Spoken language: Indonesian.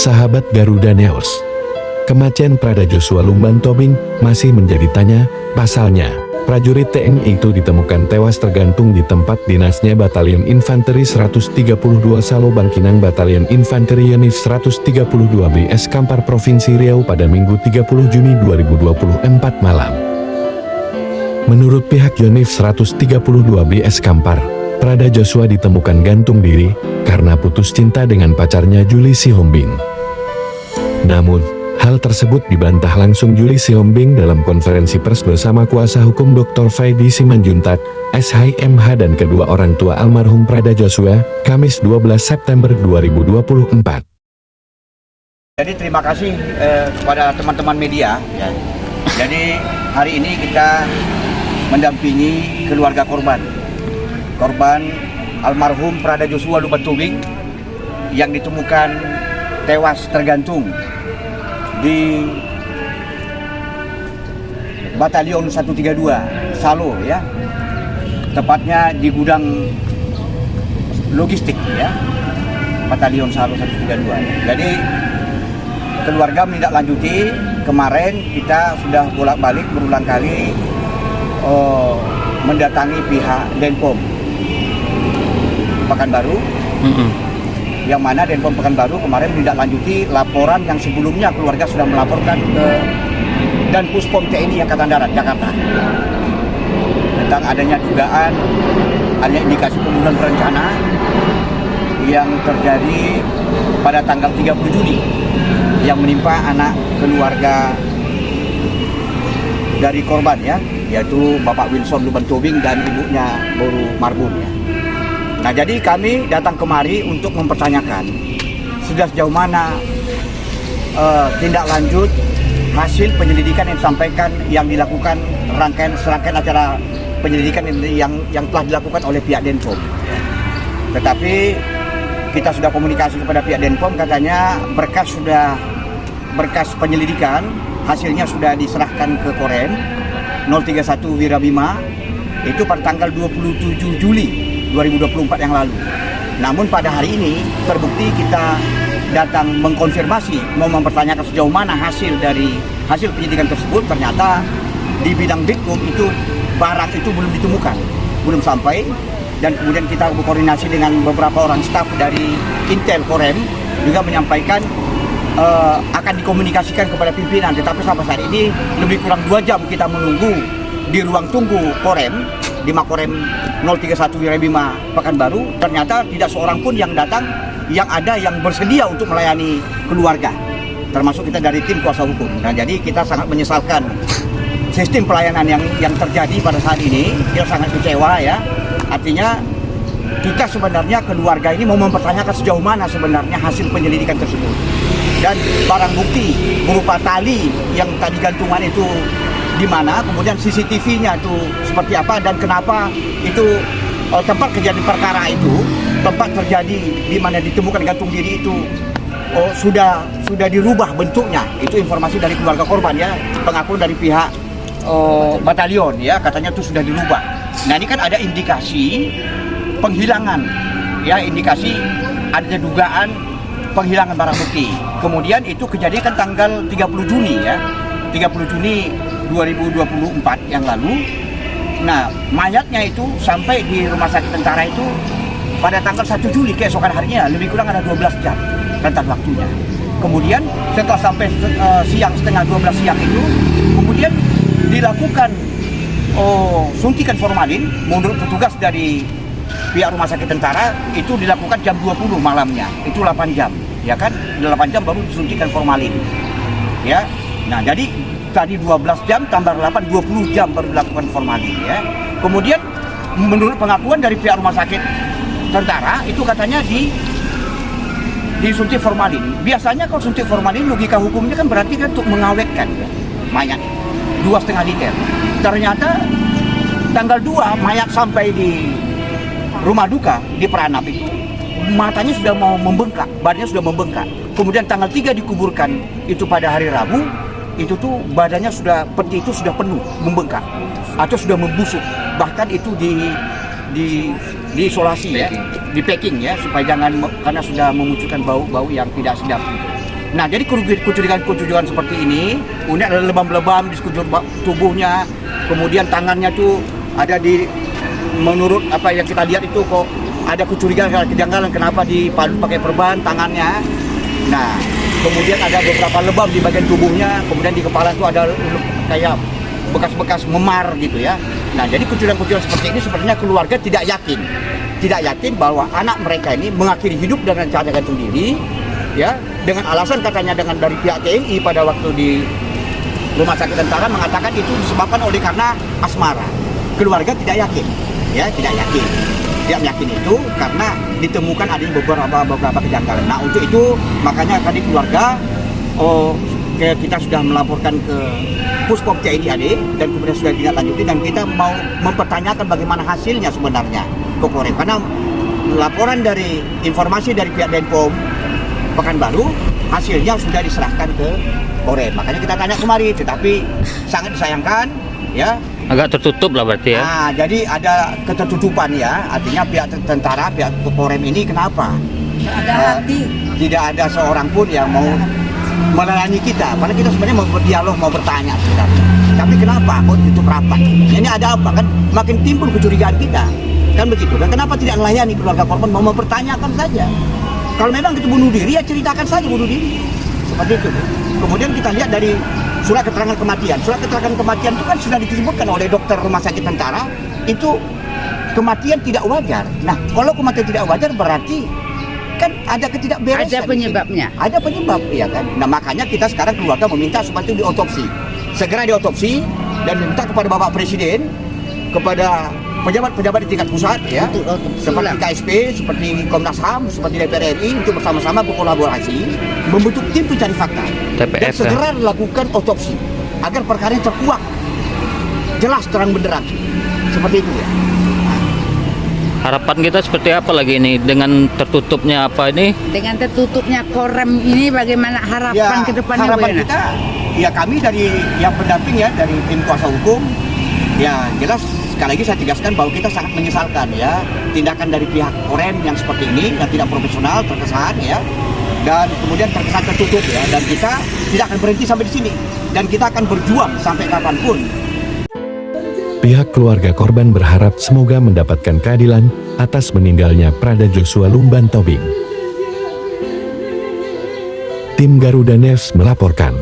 Sahabat Garuda News, kematian Prada Joshua Lumban Tobing masih menjadi tanya. Pasalnya, prajurit TNI itu ditemukan tewas tergantung di tempat dinasnya Batalion Infanteri 132 Salo Bangkinang Batalion Infanteri Yonif 132 BS Kampar Provinsi Riau pada Minggu 30 Juni 2024 malam. Menurut pihak Yonif 132 BS Kampar, Prada Joshua ditemukan gantung diri karena putus cinta dengan pacarnya Juli Sihombing. Namun, hal tersebut dibantah langsung Juli Sihombing dalam konferensi pers bersama kuasa hukum Dr. Faidi Simanjuntak, SHMH dan kedua orang tua almarhum Prada Joshua, Kamis 12 September 2024. Jadi terima kasih kepada teman-teman media. Ya. Jadi hari ini kita mendampingi keluarga korban almarhum Prada Joshua Lumban Tobing yang ditemukan tewas tergantung di Batalion 132 Salo, ya, tepatnya di gudang logistik, ya, Batalion Salo 132. Jadi keluarga menindaklanjuti. Kemarin kita sudah bolak-balik berulang kali mendatangi pihak Denpom Pekanbaru, yang mana Denpom Pekanbaru kemarin menindaklanjuti laporan yang sebelumnya keluarga sudah melaporkan ke Dan Puspom TNI Angkatan Darat Jakarta tentang adanya dugaan adanya indikasi pembunuhan berencana yang terjadi pada tanggal 30 Juni yang menimpa anak keluarga dari korban, ya, yaitu Bapak Wilson Lumban Tobing dan ibunya Boru Marbun, ya. Nah, jadi kami datang kemari untuk mempertanyakan sudah sejauh mana tindak lanjut hasil penyelidikan yang disampaikan yang dilakukan serangkaian acara penyelidikan yang telah dilakukan oleh pihak Denpom. Tetapi kita sudah komunikasi kepada pihak Denpom, katanya berkas penyelidikan hasilnya sudah diserahkan ke Korem 031 Wirabima itu pada tanggal 27 Juli 2024 yang lalu. Namun pada hari ini terbukti kita datang mengkonfirmasi, mau mempertanyakan sejauh mana hasil penyelidikan tersebut. Ternyata di bidang Bitkum itu barang itu belum ditemukan, belum sampai. Dan kemudian kita berkoordinasi dengan beberapa orang staf dari Intel Korem juga menyampaikan akan dikomunikasikan kepada pimpinan. Tetapi sampai saat ini lebih kurang 2 jam kita menunggu di ruang tunggu Korem di Makorem 031 Wirabima Pekanbaru. Ternyata tidak seorang pun yang datang, yang ada yang bersedia untuk melayani keluarga, termasuk kita dari tim kuasa hukum. Nah, jadi kita sangat menyesalkan sistem pelayanan yang terjadi pada saat ini. Kita sangat kecewa, ya. Artinya kita sebenarnya keluarga ini mau mempertanyakan sejauh mana sebenarnya hasil penyelidikan tersebut, dan barang bukti berupa tali yang tadi gantungan itu di mana, kemudian CCTV-nya itu seperti apa, dan kenapa itu tempat kejadian perkara itu, tempat terjadi di mana ditemukan gantung diri itu sudah dirubah bentuknya. Itu informasi dari keluarga korban, ya, pengakuan dari pihak batalion, ya, katanya itu sudah dirubah. Nah, ini kan ada indikasi penghilangan, ya, indikasi adanya dugaan penghilangan barang bukti. Kemudian itu kejadian kan tanggal 30 Juni, ya, 30 Juni 2024 yang lalu. Nah, mayatnya itu sampai di rumah sakit tentara itu pada tanggal 1 Juli keesokan harinya, lebih kurang ada 12 jam rentan waktunya. Kemudian setelah sampai siang, setengah 12 siang itu, kemudian dilakukan suntikan formalin. Menurut petugas dari pihak rumah sakit tentara itu dilakukan jam 20 malamnya, itu 8 jam, ya kan, 8 jam baru disuntikan formalin, ya. Nah, jadi tadi 12 jam tambah 8, 20 jam baru dilakukan formalin, ya. Kemudian menurut pengakuan dari pihak rumah sakit tentara itu katanya disuntik formalin. Biasanya kalau suntik formalin logika hukumnya kan berarti kan untuk mengawetkan, ya, mayat 2,5 liter. Ternyata tanggal 2 mayat sampai di rumah duka di Peranap itu matanya sudah mau membengkak, badannya sudah membengkak. Kemudian tanggal 3 dikuburkan itu pada hari Rabu. Itu tuh badannya sudah, peti itu sudah penuh, membengkak atau sudah membusuk, bahkan itu diisolasi, ya, di packing, ya, supaya jangan, karena sudah memunculkan bau yang tidak sedap. Nah, jadi kecurigaan seperti ini, kemudian ada lebam-lebam di sekujur tubuhnya, kemudian tangannya tuh ada menurut apa yang kita lihat itu kok ada kejanggalan kenapa dipadu pakai perban tangannya. Nah, kemudian ada beberapa lebam di bagian tubuhnya, kemudian di kepala tuh ada kayak bekas-bekas memar gitu ya. Nah, jadi kecurigaan seperti ini sebenarnya keluarga tidak yakin bahwa anak mereka ini mengakhiri hidup dengan cara gantung diri, ya, dengan alasan katanya dari pihak TNI pada waktu di rumah sakit tentara mengatakan itu disebabkan karena asmara. Keluarga tidak yakin, ya, tidak yakin itu karena ditemukan adanya beberapa kejanggalan. Nah, untuk itu makanya tadi keluarga kita sudah melaporkan ke Puspom TNI AD dan kemudian sudah ditindaklanjuti dan kita mau mempertanyakan bagaimana hasilnya sebenarnya ke Korem, karena laporan dari informasi dari pihak Denpom Pekanbaru hasilnya sudah diserahkan ke Korem. Makanya kita tanya kemari, tetapi sangat disayangkan, ya. Agak tertutup lah berarti ya. Nah, jadi ada ketertutupan ya, artinya pihak tentara, pihak Korem ini kenapa? Tidak ada seorang pun yang mau melayani kita, karena kita sebenarnya mau berdialog, mau bertanya sebenarnya. Tapi kenapa kok ditutup rapat? Ini ada apa kan? Makin timbul kecurigaan kita, kan begitu. Dan kenapa tidak melayani keluarga korban, mau mempertanyakan saja? Kalau memang itu bunuh diri, ya ceritakan saja bunuh diri. Seperti itu. Kemudian kita lihat dari surat keterangan kematian. Surat keterangan kematian itu kan sudah disebutkan oleh dokter rumah sakit tentara, itu kematian tidak wajar. Nah, kalau kematian tidak wajar berarti kan ada ketidakberesan. Ada penyebabnya. Ada penyebab, ya kan. Nah, makanya kita sekarang keluarga meminta supaya itu diotopsi. Segera diotopsi dan minta kepada Bapak Presiden, kepada pejabat-pejabat di tingkat pusat, ya, seperti KSP, seperti Komnas HAM, seperti DPR RI, untuk bersama-sama berkolaborasi membentuk tim pencari fakta TPF, dan segera lakukan otopsi agar perkara ini terkuak jelas terang benderang seperti itu, ya. Harapan kita seperti apa lagi ini dengan tertutupnya apa ini? Dengan tertutupnya Korem ini bagaimana harapan ke depannya? Harapan kita, ya kami dari yang pendamping, ya, dari tim kuasa hukum, ya jelas sekali lagi saya tegaskan bahwa kita sangat menyesalkan, ya, tindakan dari pihak Korem yang seperti ini, yang tidak profesional, terkesan, ya, dan kemudian terkesan tertutup, ya, dan kita tidak akan berhenti sampai di sini dan kita akan berjuang sampai kapanpun. Pihak keluarga korban berharap semoga mendapatkan keadilan atas meninggalnya Prada Joshua Lumban Tobing. Tim Garuda News melaporkan.